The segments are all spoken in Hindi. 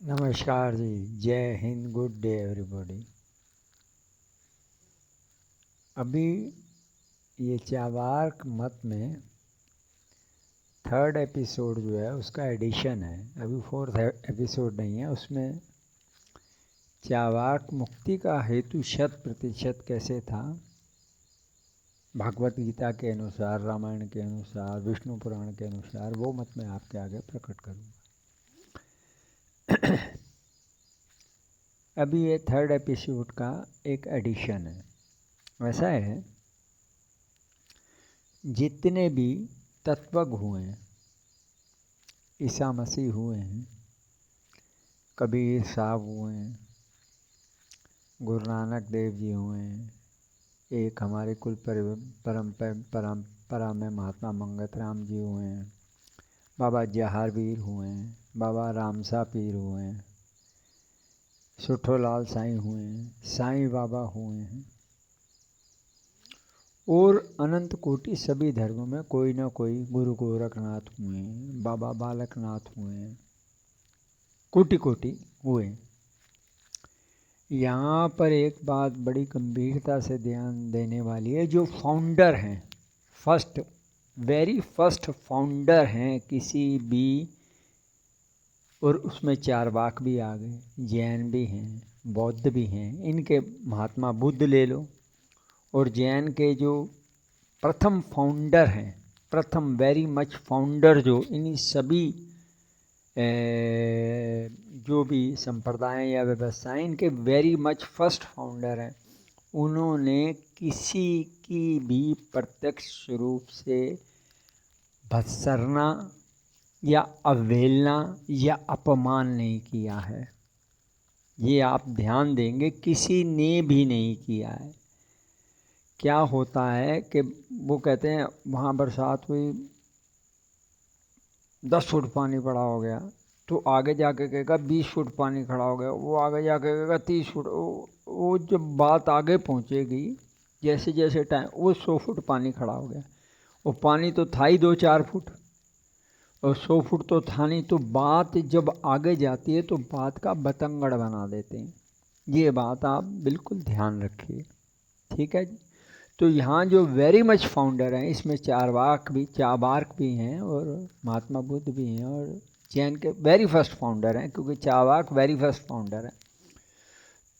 नमस्कार जी, जय हिंद, गुड डे एवरीबॉडी। अभी ये चावार्क मत में थर्ड एपिसोड जो है उसका एडिशन है, अभी फोर्थ एपिसोड नहीं है। उसमें चावार्क मुक्ति का हेतु 100% कैसे था, भागवत गीता के अनुसार, रामायण के अनुसार, विष्णु पुराण के अनुसार, वो मत मैं आपके आगे प्रकट करूँगा। अभी ये थर्ड एपिसोड का एक एडिशन है। वैसा है, जितने भी तत्वज्ञ हुए हैं, ईसा मसीह हुए हैं, कबीर साहब हुए हैं, गुरु नानक देव जी हुए हैं, एक हमारे कुल परंपरा में महात्मा मंगत राम जी हुए हैं, बाबा जहारवीर हुए हैं, बाबा रामसा पीर हुए हैं, सुठोलाल साईं हुए हैं, साईं बाबा हुए हैं, और अनंत कोटि सभी धर्मों में कोई ना कोई, गुरु गोरखनाथ हुए हैं, बाबा बालकनाथ हुए हैं, कोटि कोटि हुए। यहाँ पर एक बात बड़ी गंभीरता से ध्यान देने वाली है। जो फाउंडर हैं, वेरी फर्स्ट फाउंडर हैं किसी भी, और उसमें चारवाक भी आ गए, जैन भी हैं, बौद्ध भी हैं। इनके महात्मा बुद्ध ले लो, और जैन के जो प्रथम फाउंडर हैं, प्रथम वेरी मच फाउंडर, जो इन्हीं सभी जो भी संप्रदाय या व्यवस्थाएं, इनके वेरी मच फर्स्ट फाउंडर हैं। उन्होंने किसी की भी प्रत्यक्ष रूप से भत्सरना या अवहेलना या अपमान नहीं किया है। ये आप ध्यान देंगे, किसी ने भी नहीं किया है। क्या होता है कि वो कहते हैं वहाँ बरसात हुई, 10 फुट पानी पड़ा हो गया, तो आगे जाके कहेगा 20 फुट पानी खड़ा हो गया, वो आगे जाके कहेगा 30 फुट। वो जब बात आगे पहुँचेगी, जैसे जैसे टाइम, वो 100 फुट पानी खड़ा हो गया। वो पानी तो था ही 2-4 फुट, और 100 फुट तो था नहीं। तो बात जब आगे जाती है तो बात का बतंगड़ बना देते हैं। ये बात आप बिल्कुल ध्यान रखिए, ठीक है जी। तो यहाँ जो वेरी मच फाउंडर हैं, इसमें चारवाक भी हैं, और महात्मा बुद्ध भी हैं, और जैन के वेरी फर्स्ट फाउंडर हैं, क्योंकि चारवाक वेरी फर्स्ट फाउंडर हैं।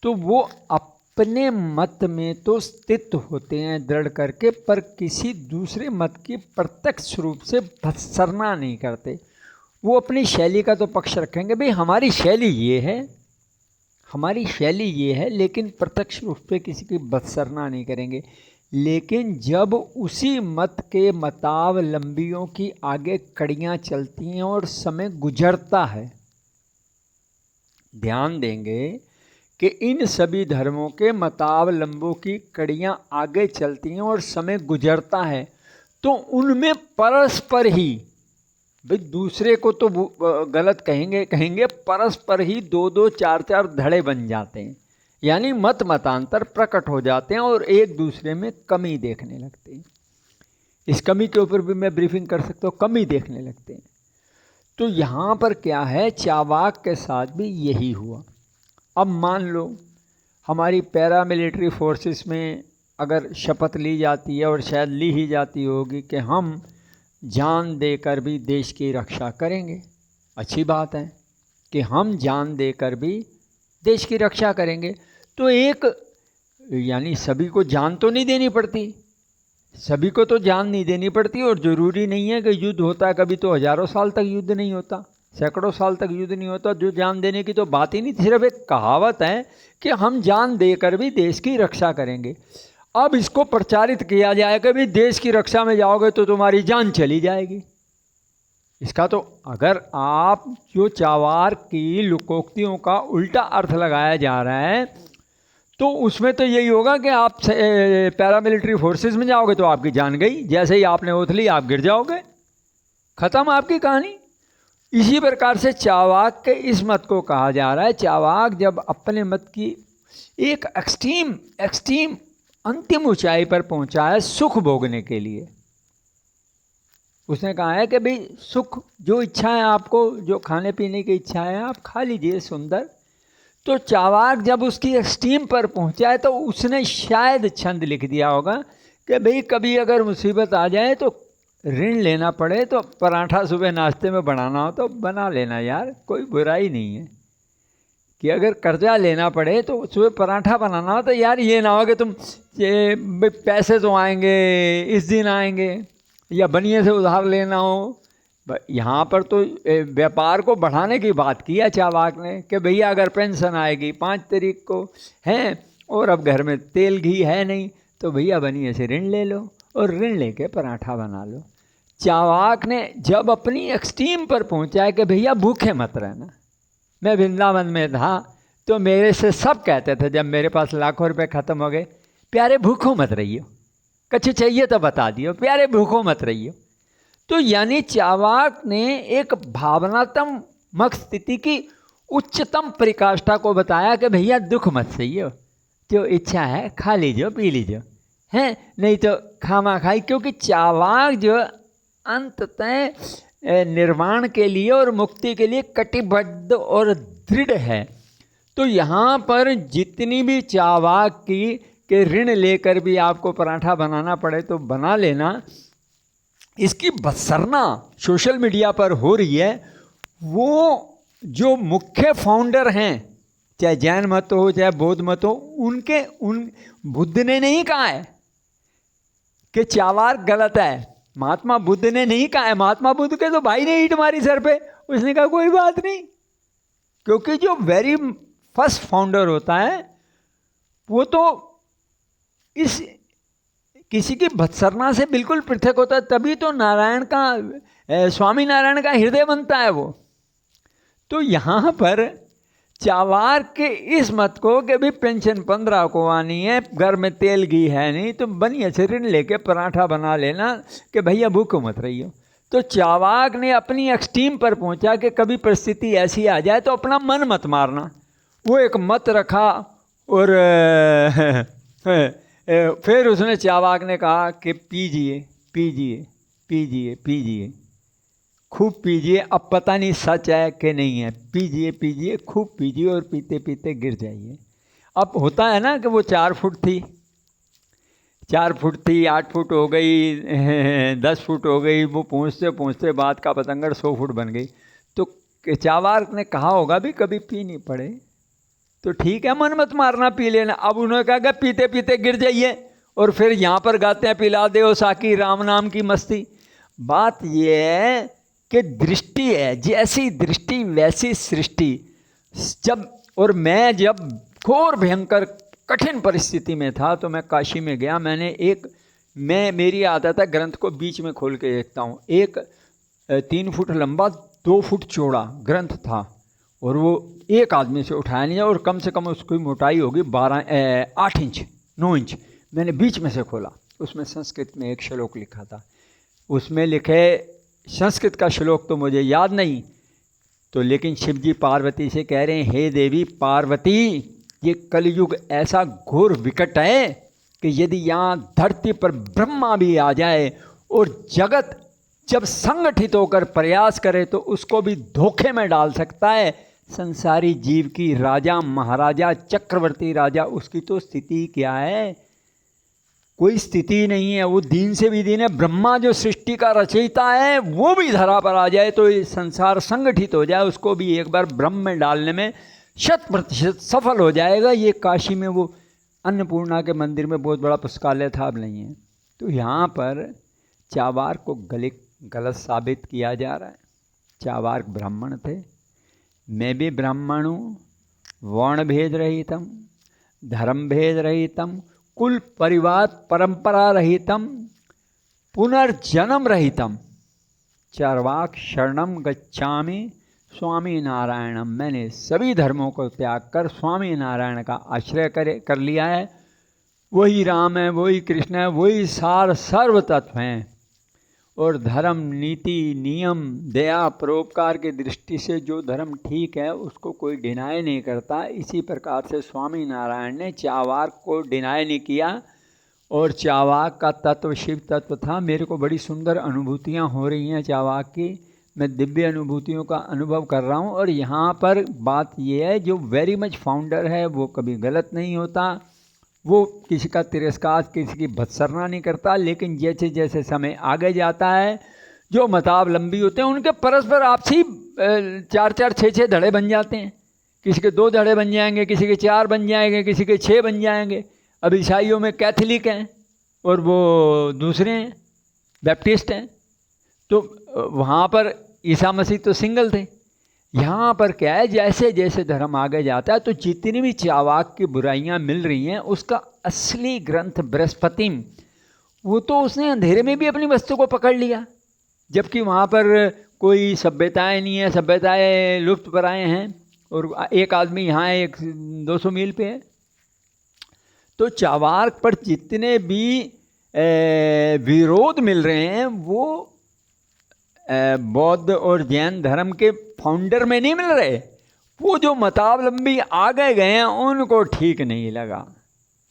तो वो अपने मत में तो स्थित होते हैं दृढ़ करके, पर किसी दूसरे मत की प्रत्यक्ष रूप से भत्सरना नहीं करते। वो अपनी शैली का तो पक्ष रखेंगे, भाई हमारी शैली ये है, हमारी शैली ये है, लेकिन प्रत्यक्ष रूप से किसी की भत्सरना नहीं करेंगे। लेकिन जब उसी मत के मतावलंबियों की आगे कड़ियाँ चलती हैं और समय गुजरता है, ध्यान देंगे कि इन सभी धर्मों के मतावलंबों की कड़ियाँ आगे चलती हैं और समय गुजरता है, तो उनमें परस्पर ही, भाई दूसरे को तो गलत कहेंगे परस्पर ही 2-2, 4-4 धड़े बन जाते हैं, यानी मतांतर प्रकट हो जाते हैं और एक दूसरे में कमी देखने लगते हैं। इस कमी के ऊपर भी मैं ब्रीफिंग कर सकता हूँ, कमी देखने लगते हैं। तो यहाँ पर क्या है, चावाक के साथ भी यही हुआ। अब मान लो हमारी पैरामिलिट्री फोर्सेस में अगर शपथ ली जाती है, और शायद ली ही जाती होगी, कि हम जान देकर भी देश की रक्षा करेंगे। अच्छी बात है कि हम जान देकर भी देश की रक्षा करेंगे। तो एक, यानी सभी को जान तो नहीं देनी पड़ती, सभी को तो जान नहीं देनी पड़ती, और ज़रूरी नहीं है कि युद्ध होता है कभी तो हज़ारों साल तक युद्ध नहीं होता, सैकड़ों साल तक युद्ध नहीं होता। जो जान देने की तो बात ही नहीं, सिर्फ एक कहावत है कि हम जान देकर भी देश की रक्षा करेंगे। अब इसको प्रचारित किया जाए कि भाई देश की रक्षा में जाओगे तो तुम्हारी जान चली जाएगी। इसका तो, अगर आप जो चावार की लोकोक्तियों का उल्टा अर्थ लगाया जा रहा है, तो उसमें तो यही होगा कि आप पैरामिलिट्री फोर्सेस में जाओगे तो आपकी जान गई, जैसे ही आपने ओथ ली आप गिर जाओगे, खत्म आपकी कहानी। इसी प्रकार से चावाक के इस मत को कहा जा रहा है, चावाक जब अपने मत की एक एक्सट्रीम अंतिम ऊंचाई पर पहुंचा है सुख भोगने के लिए, उसने कहा है कि भाई सुख जो इच्छा है आपको, जो खाने पीने की इच्छा है आप खा लीजिए सुंदर। तो चावाक जब उसकी एक्सट्रीम पर पहुंचा है तो उसने शायद छंद लिख दिया होगा कि भाई कभी अगर मुसीबत आ जाए तो ऋण लेना पड़े तो पराठा सुबह नाश्ते में बनाना हो तो बना लेना यार, कोई बुराई नहीं है। कि अगर कर्जा लेना पड़े तो सुबह पराठा बनाना हो तो यार ये ना हो कि तुम ये पैसे तो आएंगे इस दिन आएंगे, या बनिए से उधार लेना हो। यहाँ पर तो व्यापार को बढ़ाने की बात की है चावाक ने कि भैया अगर पेंशन आएगी 5 तारीख को हैं और अब घर में तेल घी है नहीं तो भैया बनिए से ऋण ले लो और ऋण लेके पराठा बना लो। चावाक ने जब अपनी एक्सट्रीम पर पहुँचा है कि भैया भूखे मत रहना। मैं वृंदावन में था तो मेरे से सब कहते थे जब मेरे पास लाखों रुपए ख़त्म हो गए, प्यारे भूखों मत रहियो, कुछ चाहिए तो बता दियो, प्यारे भूखों मत रहियो। तो यानी चावाक ने एक भावनात्मक स्थिति की उच्चतम परिकाष्ठा को बताया कि भैया दुख मत सहियो, जो इच्छा है खा लीजिए पी लीजिए, हैं नहीं तो खामा खाई। क्योंकि चावाक जो अंततः निर्वाण के लिए और मुक्ति के लिए कटिबद्ध और दृढ़ है। तो यहाँ पर जितनी भी चावाक की कि ऋण लेकर भी आपको पराठा बनाना पड़े तो बना लेना, इसकी बत्सरना सोशल मीडिया पर हो रही है। वो जो मुख्य फाउंडर हैं, चाहे जैन मत हो चाहे बौद्ध मत हो, उन बुद्ध ने नहीं कहा है कि चावाक गलत है, महात्मा बुद्ध ने नहीं कहा है। महात्मा बुद्ध के तो भाई ने ईंट मारी सर पे, उसने कहा कोई बात नहीं। क्योंकि जो वेरी फर्स्ट फाउंडर होता है वो तो इस किसी की भत्सरना से बिल्कुल पृथक होता है, तभी तो नारायण का स्वामी नारायण का हृदय बनता है वो। तो यहाँ पर चावाक के इस मत को कि भी पेंशन 15 को आनी है, घर में तेल घी है नहीं तो बनिए से ऋण लेके पराठा बना लेना कि भैया भूखो मत रहियो। तो चावाक ने अपनी एक्सट्रीम पर पहुँचा कि कभी परिस्थिति ऐसी आ जाए तो अपना मन मत मारना। वो एक मत रखा और फिर उसने चावाक ने कहा कि पीजिए पीजिए पीजिए पीजिए, खूब पीजिए। अब पता नहीं सच है कि नहीं है, पीजिए पीजिए खूब पीजिए और पीते पीते गिर जाइए। अब होता है ना कि वो 4 फुट थी, 4 फुट थी, 8 फुट हो गई, 10 फुट हो गई, वो पहुँचते पहुँचते बात का पतंगर 100 फुट बन गई। तो चावाक ने कहा होगा भी कभी पी नहीं पड़े तो ठीक है मन मत मारना, पी लेना। अब उन्होंने कहा कि पीते पीते गिर जाइए और फिर यहाँ पर गाते हैं पिला दे ओ साकी राम नाम की मस्ती। बात यह है कि दृष्टि है, जैसी दृष्टि वैसी सृष्टि। जब घोर भयंकर कठिन परिस्थिति में था तो मैं काशी में गया। मेरी आदत है ग्रंथ को बीच में खोल के देखता हूँ। एक 3 फुट लंबा 2 फुट चौड़ा ग्रंथ था और वो एक आदमी से उठाया नहीं और कम से कम उसकी मोटाई होगी 8 इंच 9 इंच। मैंने बीच में से खोला, उसमें संस्कृत में एक श्लोक लिखा था। उसमें लिखे संस्कृत का श्लोक तो मुझे याद नहीं तो, लेकिन शिवजी पार्वती से कह रहे हैं हे देवी पार्वती, ये कलयुग ऐसा घोर विकट है कि यदि यहाँ धरती पर ब्रह्मा भी आ जाए और जगत जब संगठित होकर प्रयास करे तो उसको भी धोखे में डाल सकता है। संसारी जीव की राजा महाराजा चक्रवर्ती राजा, उसकी तो स्थिति क्या है? कोई स्थिति नहीं है। वो दीन से भी दीन है। ब्रह्मा जो सृष्टि का रचयिता है वो भी धरा पर आ जाए तो ये संसार संगठित हो जाए, उसको भी एक बार ब्रह्म में डालने में 100% सफल हो जाएगा। ये काशी में वो अन्नपूर्णा के मंदिर में बहुत बड़ा पुस्तकालय था, अब नहीं है। तो यहाँ पर चावाक को गलत साबित किया जा रहा है। चावाक ब्राह्मण थे, मैं भी ब्राह्मण हूँ। वर्ण भेद रहितम, धर्म भेद रहितम, कुल परिवार परंपरा रहितम, पुनर्जन्म रहितम, चार्वाक शरणम गच्छामि स्वामी नारायणम। मैंने सभी धर्मों को त्याग कर स्वामी नारायण का आश्रय कर लिया है। वही राम है, वही कृष्ण है, वही सार सर्व तत्व हैं। और धर्म नीति नियम दया परोपकार की दृष्टि से जो धर्म ठीक है उसको कोई डिनाई नहीं करता। इसी प्रकार से स्वामी नारायण ने चावाक को डिनाई नहीं किया। और चावाक का तत्व शिव तत्व था। मेरे को बड़ी सुंदर अनुभूतियाँ हो रही हैं चावाक की, मैं दिव्य अनुभूतियों का अनुभव कर रहा हूँ। और यहाँ पर बात ये है, जो वेरी मच फाउंडर है वो कभी गलत नहीं होता, वो किसी का तिरस्कार, किसी की भत्सरना नहीं करता। लेकिन जैसे जैसे समय आगे जाता है, जो मतावलंबी होते हैं उनके परस्पर आपसी 4-4, 6-6 धड़े बन जाते हैं। किसी के 2 धड़े बन जाएंगे, किसी के 4 बन जाएंगे, किसी के 6 बन जाएंगे। अब ईसाइयों में कैथोलिक हैं और वो दूसरे हैं बैप्टिस्ट हैं, तो वहाँ पर ईसा मसीह तो सिंगल थे। यहाँ पर क्या है, जैसे जैसे धर्म आगे जाता है तो जितनी भी चावाक की बुराइयाँ मिल रही हैं, उसका असली ग्रंथ बृहस्पतिम, वो तो उसने अंधेरे में भी अपनी वस्तु को पकड़ लिया, जबकि वहाँ पर कोई सभ्यताएं नहीं है, सभ्यताएं लुप्त प्राय हैं, और एक आदमी यहाँ है, एक 200 मील पे है। तो चावाक पर जितने भी विरोध मिल रहे हैं वो बौद्ध और जैन धर्म के फाउंडर में नहीं मिल रहे, वो जो मतावलंबी आगे गए हैं उनको ठीक नहीं लगा।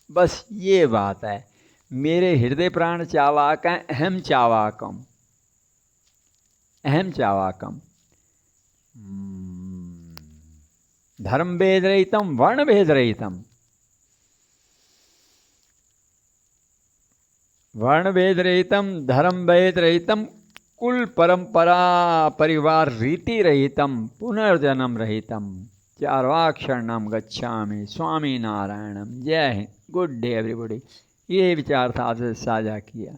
बस ये बात है। मेरे हृदय प्राण चावाक हैं, अहम चावाकम, अहम चावाकम। धर्म भेद रहितम वर्ण भेद रहितम, वर्ण भेद रहितम, धर्म भेद रहितम, कुल परंपरा परिवार रीति रहितम, पुनर्जन्म रहितम, चार्वाक शरणम गच्छामि, स्वामी नारायणम। जय हिंद, गुड डे एवरीबॉडी। ये विचार था आपसे साझा किया।